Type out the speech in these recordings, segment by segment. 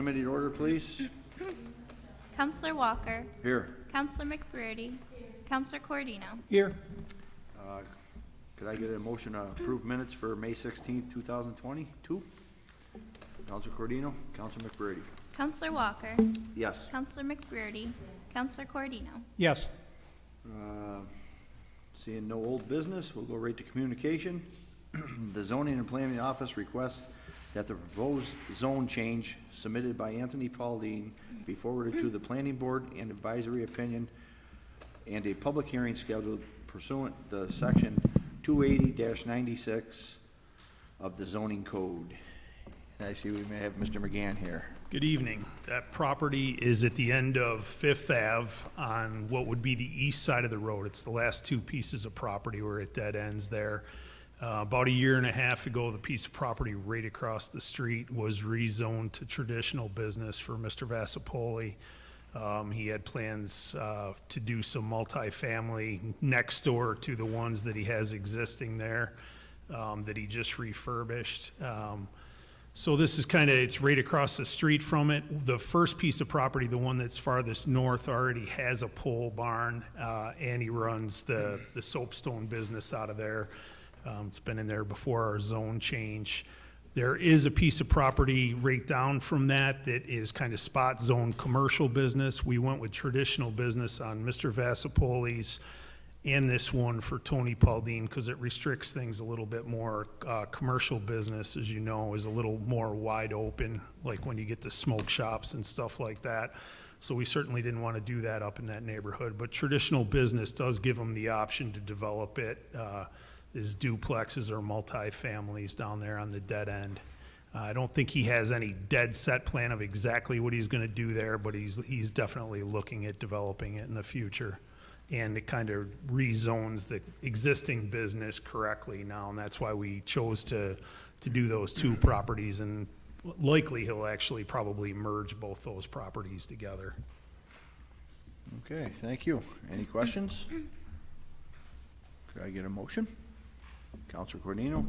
committee to order, please. Counselor Walker. Here. Counselor McBrearty. Counselor Cordino. Here. Could I get a motion to approve minutes for May 16th, 2022? Counselor Cordino, Counselor McBrearty. Counselor Walker. Yes. Counselor McBrearty. Counselor Cordino. Yes. Seeing no old business, we'll go right to communication. The zoning and planning office requests that the proposed zone change submitted by Anthony Pauldine be forwarded to the planning board and advisory opinion and a public hearing scheduled pursuant to section 280-96 of the zoning code. And I see we may have Mr. McGann here. Good evening. That property is at the end of Fifth Ave on what would be the east side of the road. It's the last two pieces of property where it dead ends there. About a year and a half ago, the piece of property right across the street was rezoned to traditional business for Mr. Vassapoli. He had plans to do some multifamily next door to the ones that he has existing there that he just refurbished. So this is it's right across the street from it. The first piece of property, the one that's farthest north, already has a pole barn, and he runs the soapstone business out of there. It's been in there before our zone change. There is a piece of property right down from that that is spot zone commercial business. We went with traditional business on Mr. Vassapoli's and this one for Tony Pauldine because it restricts things a little bit more. Commercial business, as you know, is a little more wide open, like when you get to smoke shops and stuff like that. So we certainly didn't want to do that up in that neighborhood. But traditional business does give them the option to develop it as duplexes or multi-families down there on the dead end. I don't think he has any dead set plan of exactly what he's going to do there, but he's definitely looking at developing it in the future. And it kind of rezones the existing business correctly now, and that's why we chose to do those two properties, and likely he'll actually probably merge both those properties together. Okay, thank you. Any questions? Could I get a motion? Counselor Cordino,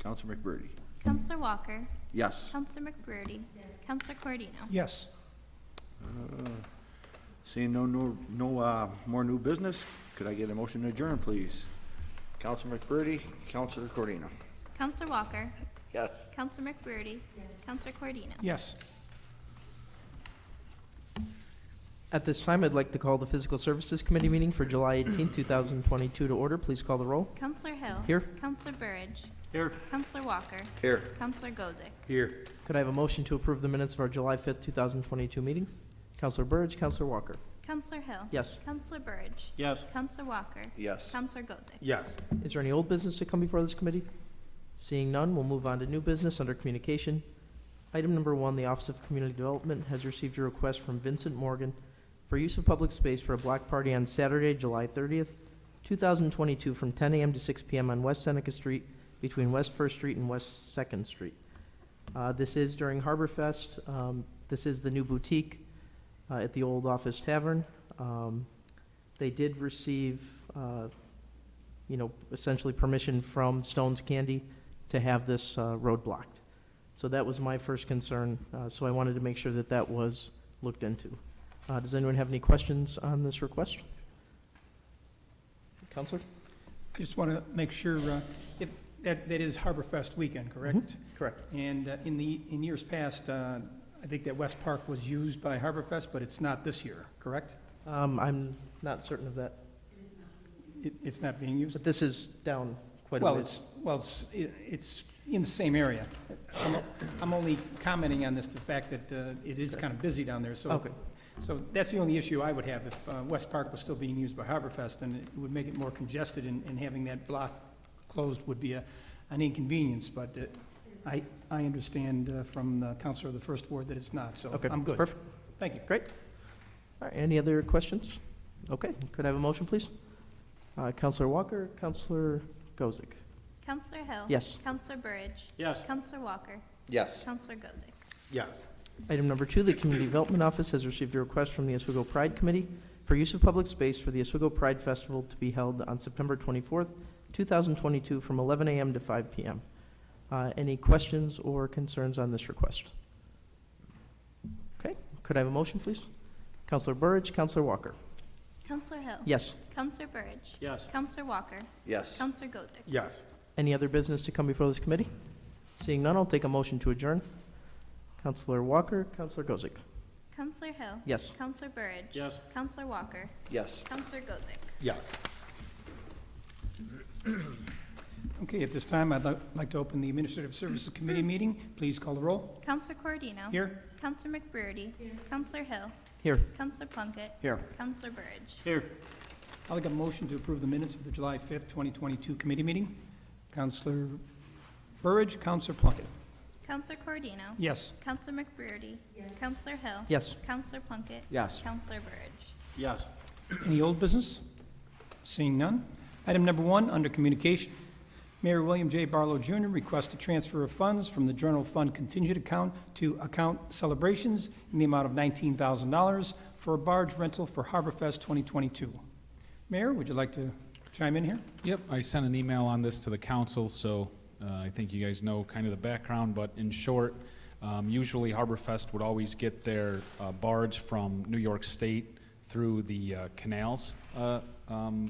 Counselor McBrearty. Counselor Walker. Yes. Counselor McBrearty. Counselor Cordino. Yes. Seeing no more new business, could I get a motion to adjourn, please? Counselor McBrearty, Counselor Cordino. Counselor Walker. Yes. Counselor McBrearty. Counselor Cordino. Yes. At this time, I'd like to call the Physical Services Committee meeting for July 18, 2022 to order. Please call the roll. Counselor Hill. Here. Counselor Burridge. Here. Counselor Walker. Here. Counselor Gozick. Here. Could I have a motion to approve the minutes of our July 5th, 2022 meeting? Counselor Burridge, Counselor Walker. Counselor Hill. Yes. Counselor Burridge. Yes. Counselor Walker. Yes. Counselor Gozick. Yes. Is there any old business to come before this committee? Seeing none, we'll move on to new business under communication. Item number 1, the Office of Community Development has received a request from Vincent Morgan for use of public space for a block party on Saturday, July 30th, 2022 from 10 a.m. to 6 p.m. on West Seneca Street between West 1st Street and West 2nd Street. This is during Harbor Fest. This is the new boutique at the Old Office Tavern. They did receive, essentially permission from Stone's Candy to have this road blocked. So that was my first concern. So I wanted to make sure that that was looked into. Does anyone have any questions on this request? Counselor? I just want to make sure, if that is Harbor Fest weekend, correct? Mm-hmm. Correct. And in years past, I think that West Park was used by Harbor Fest, but it's not this year, correct? I'm not certain of that, It's not being used? but this is down quite a bit. It's in the same area. I'm only commenting on this, the fact that it is kind of busy down there, so. Okay. So that's the only issue I would have. If West Park was still being used by Harbor Fest, then it would make it more congested, and having that block closed would be an inconvenience. But I understand from the counselor of the First Ward that it's not, so Okay, I'm good. perfect. Thank you. Great. All right, any other questions? Okay, could I have a motion, please? Counselor Walker, Counselor Gozick. Counselor Hill. Yes. Counselor Burridge. Yes. Counselor Walker. Yes. Counselor Gozick. Yes. Item number 2, the Community Development Office has received a request from the Oswego Pride Committee for use of public space for the Oswego Pride Festival to be held on September 24th, 2022 from 11 a.m. to 5 p.m. Any questions or concerns on this request? Could I have a motion, please? Counselor Burridge, Counselor Walker. Counselor Hill. Yes. Counselor Burridge. Yes. Counselor Walker. Yes. Counselor Gozick. Yes. Any other business to come before this committee? Seeing none, I'll take a motion to adjourn. Counselor Walker, Counselor Gozick. Counselor Hill. Yes. Counselor Burridge. Yes. Counselor Walker. Yes. Counselor Gozick. Yes. Okay, at this time, I'd like to open the Administrative Services Committee meeting. Please call the roll. Counselor Corodino. Here. Counselor McBurdy. Counselor Hill. Here. Counselor Plunkett. Here. Counselor Burridge. Here. I'd like a motion to approve the minutes of the July 5th, 2022 committee meeting. Counselor Burridge, Counselor Plunkett. Counselor Corodino. Yes. Counselor McBurdy. Counselor Hill. Yes. Counselor Plunkett. Yes. Counselor Burridge. Yes. Any old business? Seeing none. Item number 1, under communication. Mayor William J. Barlow Jr. requests a transfer of funds from the general fund contingent account to account celebrations in the amount of $19,000 for a barge rental for Harborfest 2022. Mayor, would you like to chime in here? Yep, I sent an email on this to the council, so I think you guys know kind of the background, but in short, usually Harborfest would always get their barge from New York State through the canals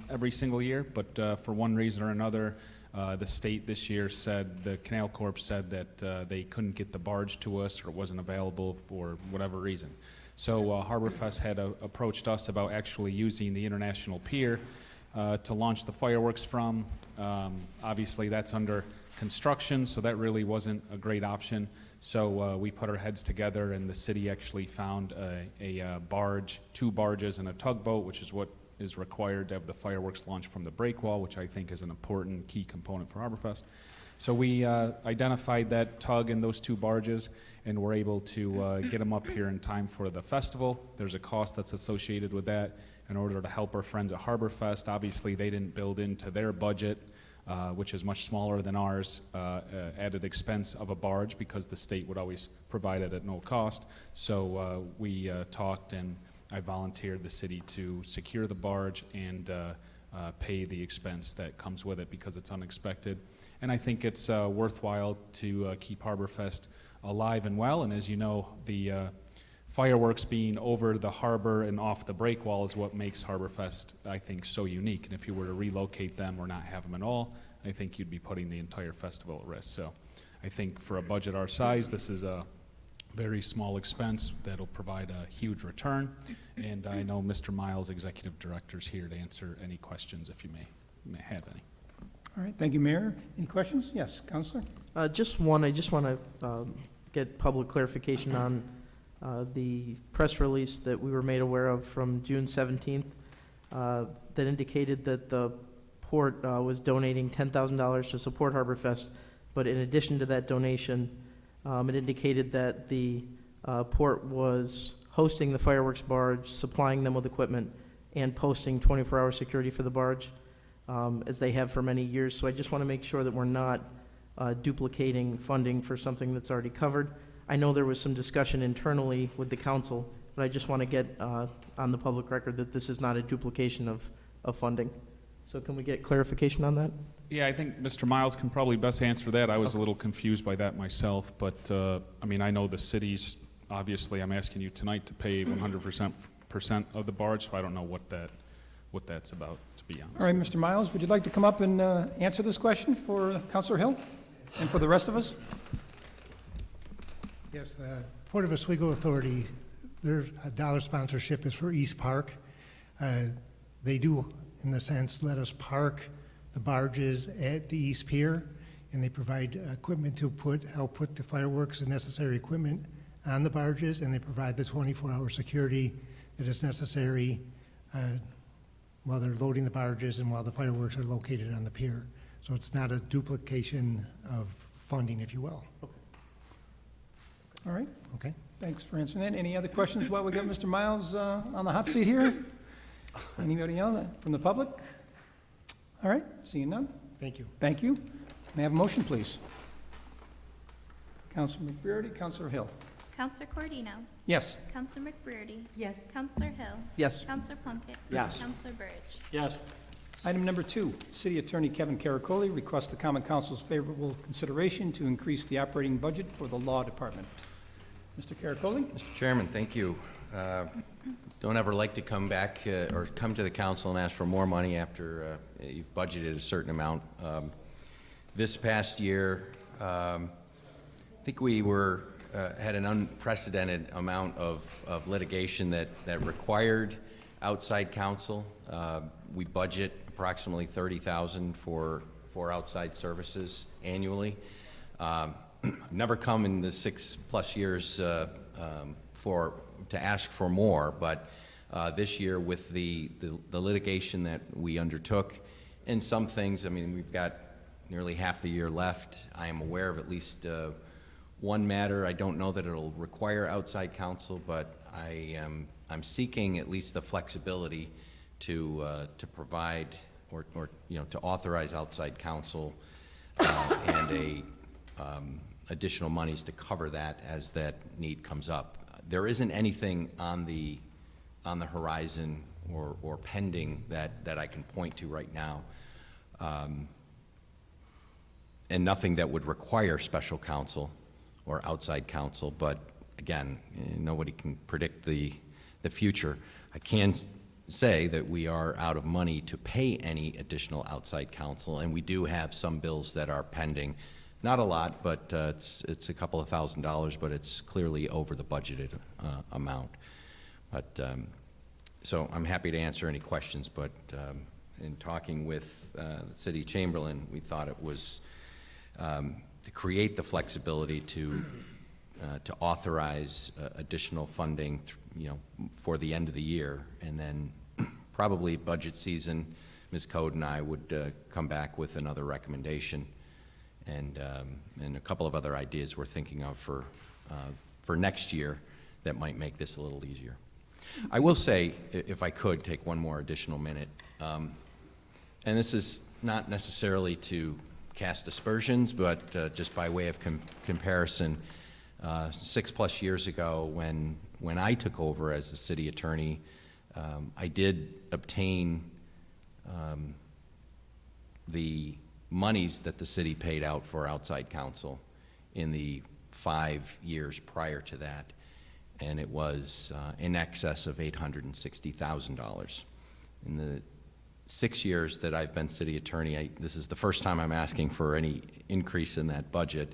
every single year, but for one reason or another, the state this year said, the Canal Corp said that they couldn't get the barge to us or it wasn't available for whatever reason. So Harborfest had approached us about actually using the International Pier to launch the fireworks from. Obviously that's under construction, so that really wasn't a great option. So we put our heads together and the city actually found a barge, 2 barges and a tugboat, which is what is required to have the fireworks launched from the breakwall, which I think is an important key component for Harborfest. So we identified that tug and those 2 barges, and we're able to get them up here in time for the festival. There's a cost that's associated with that in order to help our friends at Harborfest. Obviously, they didn't build into their budget, which is much smaller than ours, added expense of a barge because the state would always provide it at no cost. So we talked, and I volunteered the city to secure the barge and pay the expense that comes with it because it's unexpected. And I think it's worthwhile to keep Harborfest alive and well. And as you know, the fireworks being over the harbor and off the breakwall is what makes Harborfest, I think, so unique. And if you were to relocate them or not have them at all, I think you'd be putting the entire festival at risk. So I think for a budget our size, this is a very small expense that'll provide a huge return. And I know Mr. Miles, Executive Director, is here to answer any questions if you may have any. All right, thank you, Mayor. Any questions? Yes, Counselor? Just one, I just want to get public clarification on the press release that we were made aware of from June 17th that indicated that the port was donating $10,000 to support Harborfest, but in addition to that donation, it indicated that the port was hosting the fireworks barge, supplying them with equipment, and posting 24-hour security for the barge, as they have for many years. So I just want to make sure that we're not duplicating funding for something that's already covered. I know there was some discussion internally with the council, but I just want to get on the public record that this is not a duplication of funding. So can we get clarification on that? Yeah, I think Mr. Miles can probably best answer that. I was a little confused by that myself, but I mean, I know the city's, obviously, I'm asking you tonight to pay 100% of the barge, so I don't know what that's about, to be honest. All right, Mr. Miles, would you like to come up and answer this question for Counselor Hill and for the rest of us? Yes, the Port of Oswego Authority, their dollar sponsorship is for East Park. They do, in the sense, let us park the barges at the East Pier, and they provide equipment to help put the fireworks and necessary equipment on the barges, and they provide the 24-hour security that is necessary while they're loading the barges and while the fireworks are located on the pier. So it's not a duplication of funding, if you will. All right, Okay? thanks for answering that. Any other questions while we got Mr. Miles on the hot seat here? Anybody else from the public? All right, seeing none. Thank you. Thank you. May I have a motion, please? Counselor McBurdy, Counselor Hill. Counselor Corodino. Yes. Counselor McBurdy. Yes. Counselor Hill. Yes. Counselor Plunkett. Yes. Counselor Burridge. Yes. Item number 2, City Attorney Kevin Caracoli requests the Common Council's favorable consideration to increase the operating budget for the Law Department. Mr. Caracoli? Mr. Chairman, thank you. Don't ever like to come back or come to the council and ask for more money after you've budgeted a certain amount. This past year, I think we had an unprecedented amount of litigation that required outside counsel. We budget approximately $30,000 for outside services annually. Never come in the 6+ years to ask for more, but this year with the litigation that we undertook, and some things, I mean, we've got nearly half the year left. I am aware of at least one matter. I don't know that it'll require outside counsel, but I'm seeking at least the flexibility to provide or to authorize outside counsel and additional monies to cover that as that need comes up. There isn't anything on the horizon or pending that I can point to right now, and nothing that would require special counsel or outside counsel. But again, nobody can predict the future. I can say that we are out of money to pay any additional outside counsel, and we do have some bills that are pending. Not a lot, but it's a couple of $1,000s, but it's clearly over the budgeted amount. But so I'm happy to answer any questions, but in talking with the City Chamberlain, we thought it was to create the flexibility to authorize additional funding, for the end of the year, and then probably budget season, Ms. Code and I would come back with another recommendation and a couple of other ideas we're thinking of for next year that might make this a little easier. I will say, if I could take one more additional minute, and this is not necessarily to cast aspersions, but just by way of comparison, 6+ years ago when I took over as the city attorney, I did obtain the monies that the city paid out for outside counsel in the 5 years prior to that, and it was in excess of $860,000. In the 6 years that I've been city attorney, this is the first time I'm asking for any increase in that budget.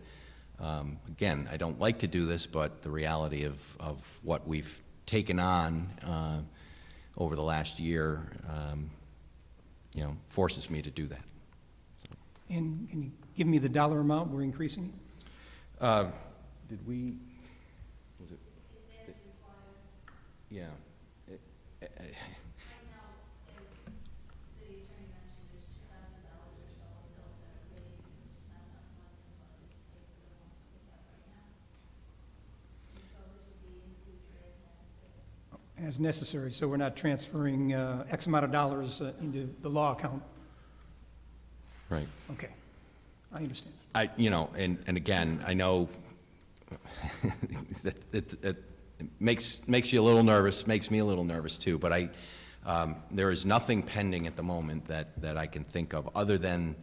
Again, I don't like to do this, but the reality of what we've taken on over the last year, forces me to do that. And can you give me the dollar amount we're increasing? Did we, was it? Yeah. As necessary, so we're not transferring X amount of dollars into the law account? Right. Okay, I understand. And again, I know that it makes you a little nervous, makes me a little nervous too, but there is nothing pending at the moment that I can think of other than,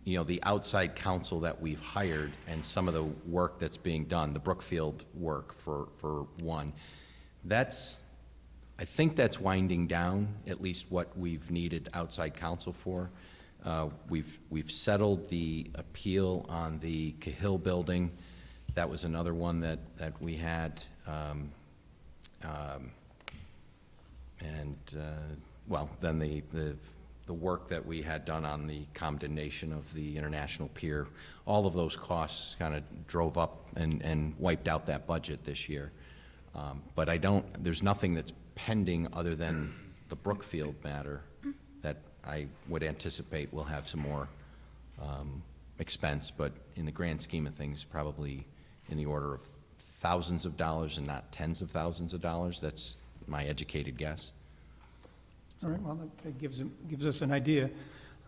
the outside counsel that we've hired and some of the work that's being done, the Brookfield work for one. I think that's winding down, at least what we've needed outside counsel for. We've settled the appeal on the Cahill building. That was another one that we had. Then the work that we had done on the condemnation of the International Pier, all of those costs kind of drove up and wiped out that budget this year. But there's nothing that's pending other than the Brookfield matter that I would anticipate will have some more expense, but in the grand scheme of things, probably in the order of thousands of dollars and not tens of thousands of dollars. That's my educated guess. All right, well, that gives us an idea.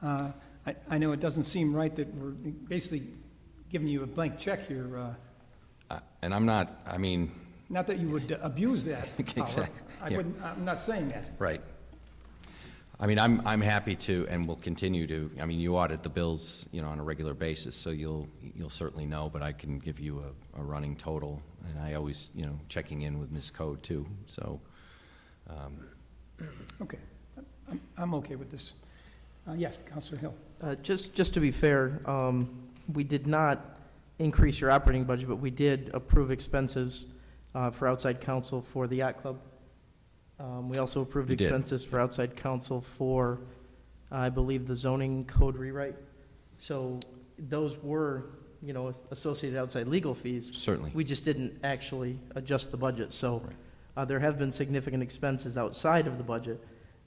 I know it doesn't seem right that we're basically giving you a blank check here. And I'm not, Not that you would abuse that power. Exactly. I'm not saying that. right. I'm happy to, and will continue to. You audit the bills, on a regular basis, so you'll certainly know. But I can give you a running total, and I always, you know, checking in with Ms. Code too, so. Okay, I'm okay with this. Yes, Counselor Hill. Just to be fair, we did not increase your operating budget, but we did approve expenses for outside counsel for the yacht club. We also approved We did. expenses for outside counsel for, I believe, the zoning code rewrite. So those were, you know, associated outside legal fees. Certainly. We just didn't actually adjust the budget. So there have been significant expenses outside of the budget.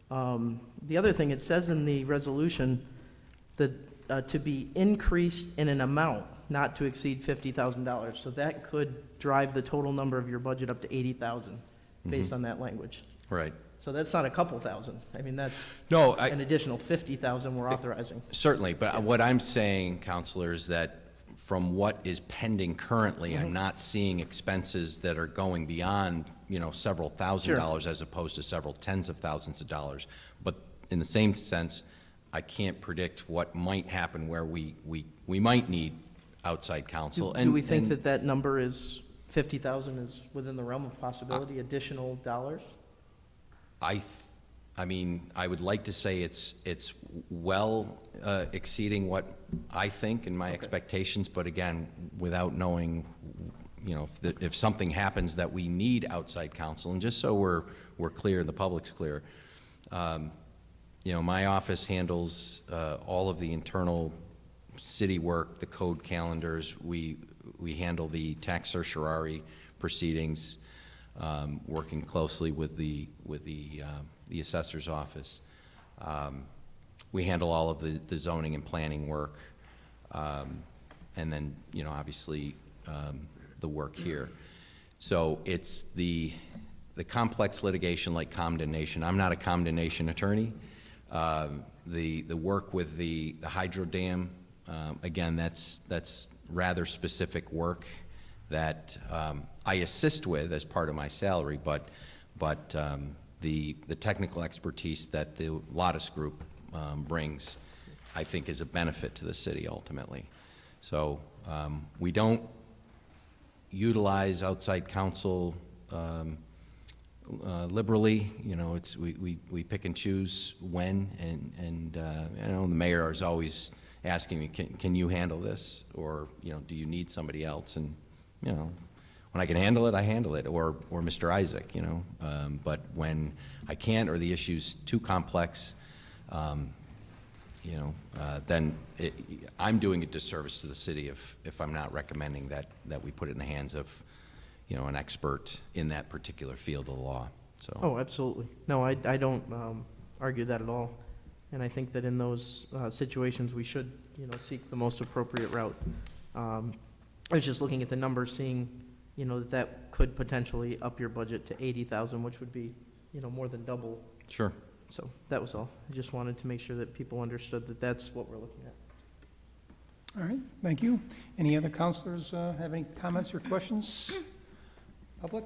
The other thing, it says in the resolution that to be increased in an amount not to exceed $50,000. So that could drive the total number of your budget up to 80,000 based on that language. Right. So that's not a couple thousand. I mean, that's No, an additional 50,000 we're authorizing. certainly, but what I'm saying, Counselor, is that from what is pending currently, I'm not seeing expenses that are going beyond, you know, several thousand Sure. dollars as opposed to several tens of thousands of dollars. But in the same sense, I can't predict what might happen where we might need outside counsel. Do we think and- that that number is, 50,000 is within the realm of possibility, additional dollars? I mean, I would like to say it's well exceeding what I think and my expectations, but again, without knowing, you know, if something happens that we need outside counsel, and just so we're clear and the public's clear, you know, my office handles all of the internal city work, the code calendars. We handle the tax certiorari proceedings, working closely with the assessor's office. We handle all of the zoning and planning work, and then, you know, obviously, the work here. So it's the complex litigation like condemnation. I'm not a condemnation attorney. The work with the hydro dam, again, that's rather specific work that I assist with as part of my salary, but the technical expertise that the Lottis Group brings, I think, is a benefit to the city ultimately. So we don't utilize outside counsel liberally. You know, it's we pick and choose when, and I know the mayor is always asking me, can you handle this, or, you know, do you need somebody else? And, you know, when I can handle it, I handle it, or Mr. Isaac, you know. But when I can't, or the issue's too complex, you know, then I'm doing a disservice to the city if I'm not recommending that we put it in the hands of, you know, an expert in that particular field of the law. So. Oh, absolutely. No, I don't argue that at all. And I think that in those situations, we should, you know, seek the most appropriate route. I was just looking at the numbers, seeing, you know, that could potentially up your budget to 80,000, which would be, you know, more than double. Sure. So that was all. I just wanted to make sure that people understood that that's what we're looking at. All right, thank you. Any other counselors have any comments or questions? Public?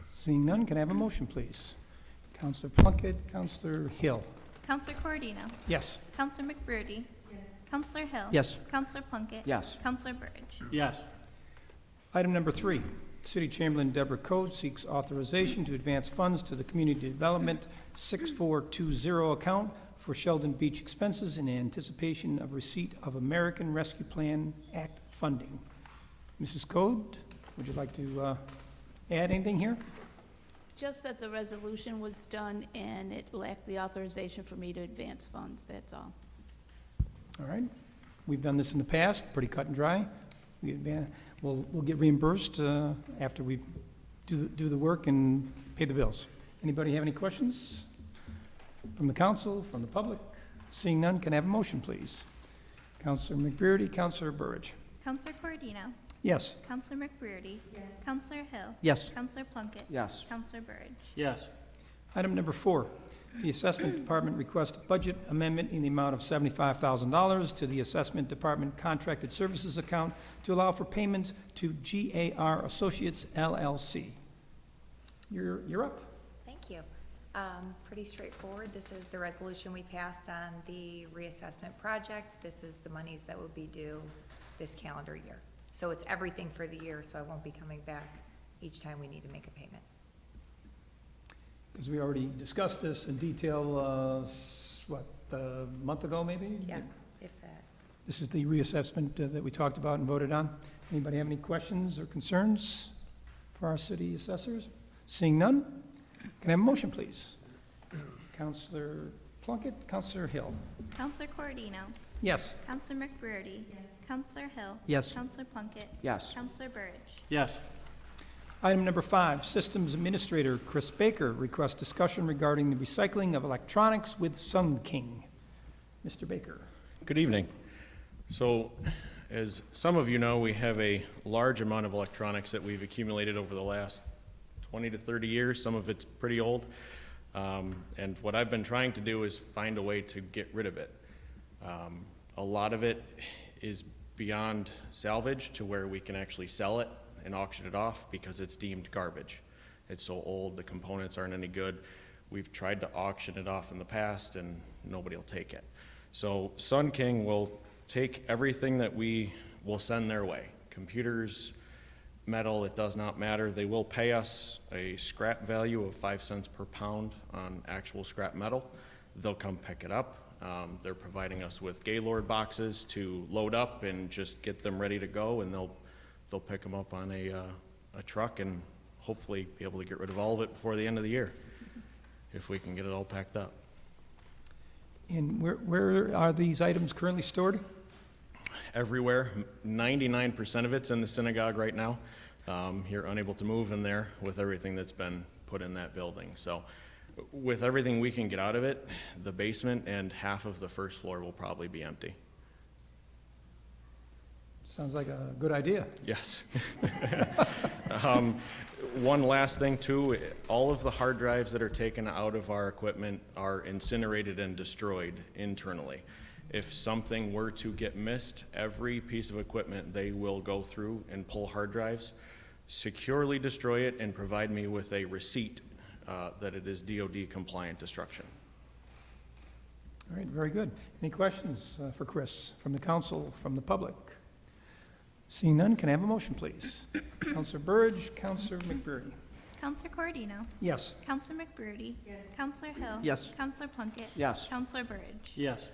Seeing none, can I have a motion, please? Counselor Plunkett, Counselor Hill. Counselor Corradino. Yes. Counselor McBroody. Counselor Hill. Yes. Counselor Plunkett. Yes. Counselor Burridge. Yes. Item number 3, City Chamberlain Deborah Code seeks authorization to advance funds to the Community Development 6420 account for Sheldon Beach expenses in anticipation of receipt of American Rescue Plan Act funding. Mrs. Code, would you like to add anything here? Just that the resolution was done and it lacked the authorization for me to advance funds, that's all. All right. We've done this in the past, pretty cut and dry. We'll get reimbursed after we do the work and pay the bills. Anybody have any questions from the council, from the public? Seeing none, can I have a motion, please? Counselor McBroody, Counselor Burridge. Counselor Corradino. Yes. Counselor McBroody. Yes. Counselor Hill. Yes. Counselor Plunkett. Yes. Counselor Burridge. Yes. Item number 4, the Assessment Department requests a budget amendment in the amount of $75,000 to the Assessment Department Contracted Services account to allow for payments to GAR Associates LLC. You're up. Thank you. Pretty straightforward. This is the resolution we passed on the reassessment project. This is the monies that will be due this calendar year. So it's everything for the year, so I won't be coming back each time we need to make a payment. Because we already discussed this in detail, a month ago, maybe? Yeah, if that. This is the reassessment that we talked about and voted on. Anybody have any questions or concerns for our city assessors? Seeing none, can I have a motion, please? Counselor Plunkett, Counselor Hill. Counselor Corodino. Yes. Counselor McBroody. Counselor Hill. Yes. Counselor Plunkett. Yes. Counselor Burge. Yes. Item number 5, Systems Administrator Chris Baker requests discussion regarding the recycling of electronics with Sun King. Mr. Baker. Good evening. So, as some of you know, we have a large amount of electronics that we've accumulated over the last 20 to 30 years. Some of it's pretty old. And what I've been trying to do is find a way to get rid of it. A lot of it is beyond salvage to where we can actually sell it and auction it off because it's deemed garbage. It's so old, the components aren't any good. We've tried to auction it off in the past and nobody will take it. So Sun King will take everything that we will send their way. Computers, metal, it does not matter. They will pay us a scrap value of 5 cents per pound on actual scrap metal. They'll come pick it up. They're providing us with Gaylord boxes to load up and just get them ready to go, and they'll pick them up on a truck and hopefully be able to get rid of all of it before the end of the year, if we can get it all packed up. And where are these items currently stored? Everywhere. 99% of it's in the synagogue right now. You're unable to move in there with everything that's been put in that building. So with everything we can get out of it, the basement and half of the first floor will probably be empty. Sounds like a good idea. Yes. One last thing too, all of the hard drives that are taken out of our equipment are incinerated and destroyed internally. If something were to get missed, every piece of equipment they will go through and pull hard drives, securely destroy it, and provide me with a receipt that it is DoD compliant destruction. All right, very good. Any questions for Chris from the council, from the public? Seeing none, can I have a motion, please? Counselor Burge, Counselor McBroody. Counselor Corodino. Yes. Counselor McBroody. Yes. Counselor Hill. Yes. Counselor Plunkett. Yes. Counselor Burge. Yes.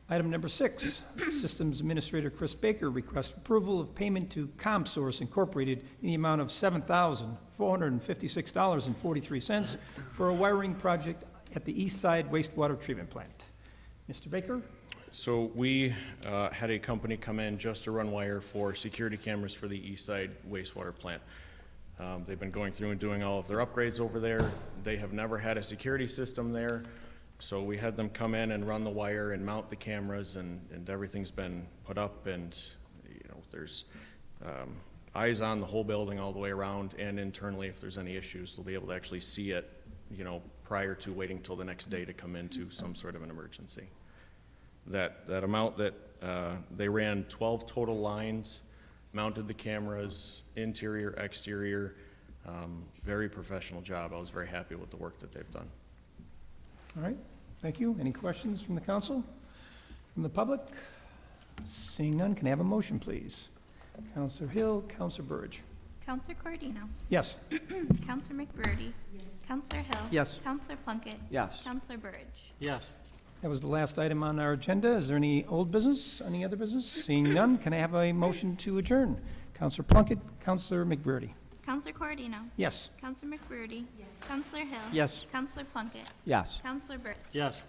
Item number 6, Systems Administrator Chris Baker requests approval of payment to ComSource Incorporated in the amount of $7,456.43 for a wiring project at the East Side Wastewater Treatment Plant. Mr. Baker? So we had a company come in just to run wire for security cameras for the East Side wastewater plant. They've been going through and doing all of their upgrades over there. They have never had a security system there. So we had them come in and run the wire and mount the cameras, and everything's been put up, and there's eyes on the whole building all the way around, and internally if there's any issues they'll be able to actually see it prior to waiting till the next day to come into some sort of an emergency. That amount that they ran 12 total lines, mounted the cameras, interior, exterior, very professional job. I was very happy with the work that they've done. All right, thank you. Any questions from the council? From the public? Seeing none, can I have a motion, please? Counselor Hill, Counselor Burge. Counselor Corodino. Yes. Counselor McBroody. Yes. Counselor Hill. Yes. Counselor Plunkett. Yes. Counselor Burge. Yes. That was the last item on our agenda. Is there any old business, any other business? Seeing none, can I have a motion to adjourn? Counselor Plunkett, Counselor McBroody. Counselor Corodino. Yes. Counselor McBroody. Yes. Counselor Hill. Yes. Counselor Plunkett. Yes. Counselor Burge. Yes.